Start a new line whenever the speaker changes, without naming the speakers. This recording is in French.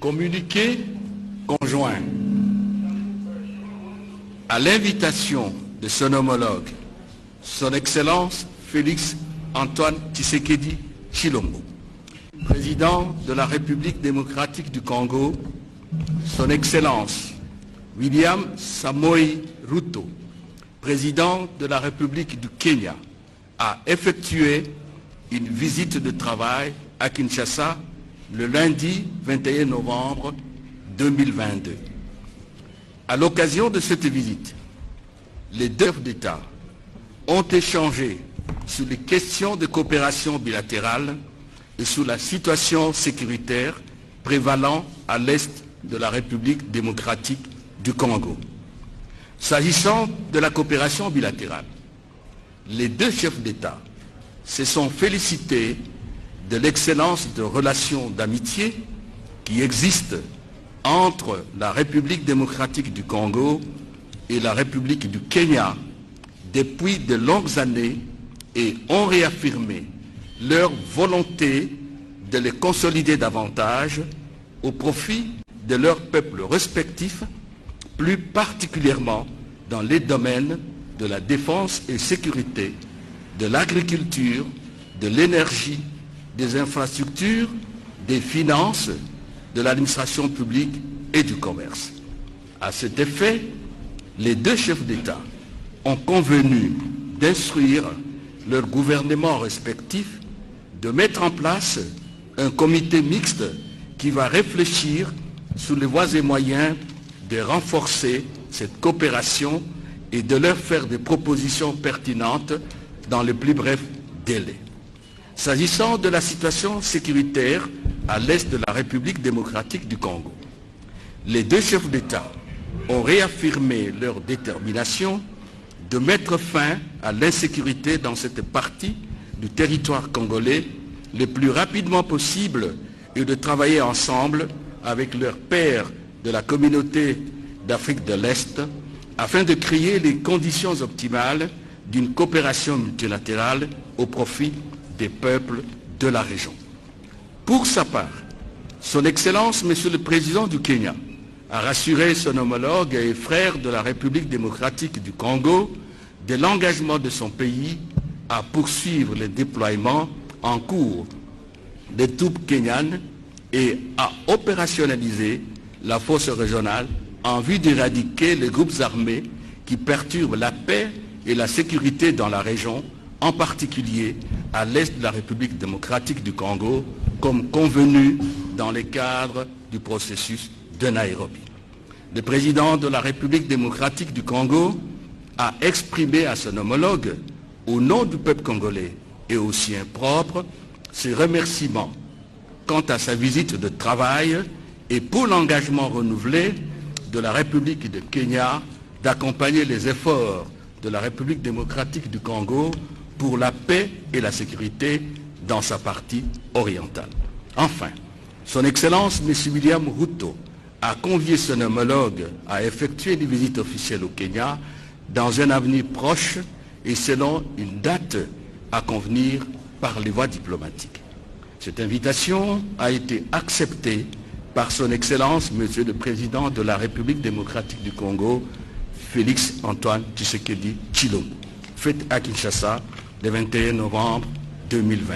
Communiqué conjoint. À l'invitation de son homologue, son Excellence Félix Antoine Tshisekedi Tshilombo, président de la République démocratique du Congo, son Excellence William Samoei Ruto, président de la République du Kenya, a effectué une visite de travail à Kinshasa le lundi 21 novembre 2022. À l'occasion de cette visite, les deux chefs d'État ont échangé sur les questions de coopération bilatérale et sur la situation sécuritaire prévalant à l'est de la République démocratique du Congo. S'agissant de la coopération bilatérale, les deux chefs d'État se sont félicités de l'excellence de relations d'amitié qui existent entre la République démocratique du Congo et la République du Kenya depuis de longues années et ont réaffirmé leur volonté de les consolider davantage au profit de leurs peuples respectifs, plus particulièrement dans les domaines de la défense et sécurité, de l'agriculture, de l'énergie, des infrastructures, des finances, de l'administration publique et du commerce. À cet effet, les deux chefs d'État ont convenu d'instruire leurs gouvernements respectifs de mettre en place un comité mixte qui va réfléchir sur les voies et moyens de renforcer cette coopération et de leur faire des propositions pertinentes dans le plus bref délai. S'agissant de la situation sécuritaire à l'est de la République démocratique du Congo, les deux chefs d'État ont réaffirmé leur détermination de mettre fin à l'insécurité dans cette partie du territoire congolais le plus rapidement possible et de travailler ensemble avec leurs pairs de la communauté d'Afrique de l'Est afin de créer les conditions optimales d'une coopération multilatérale au profit des peuples de la région. Pour sa part, son Excellence, Monsieur le Président du Kenya, a rassuré son homologue et frère de la République démocratique du Congo de l'engagement de son pays à poursuivre le déploiement en cours des troupes kenyanes et à opérationnaliser la force régionale en vue d'éradiquer les groupes armés qui perturbent la paix et la sécurité dans la région, en particulier à l'est de la République démocratique du Congo, comme convenu dans le cadre du processus de Nairobi. Le président de la République démocratique du Congo a exprimé à son homologue, au nom du peuple congolais et au sien propre, ses remerciements quant à sa visite de travail et pour l'engagement renouvelé de la République de Kenya d'accompagner les efforts de la République démocratique du Congo pour la paix et la sécurité dans sa partie orientale. Enfin, son Excellence M. William Ruto a convié son homologue à effectuer une visite officielle au Kenya dans un avenir proche et selon une date à convenir par les voies diplomatiques. Cette invitation a été acceptée par son Excellence Monsieur le Président de la République démocratique du Congo, Félix Antoine Tshisekedi Tshilombo, faite à Kinshasa le 21 novembre 2020.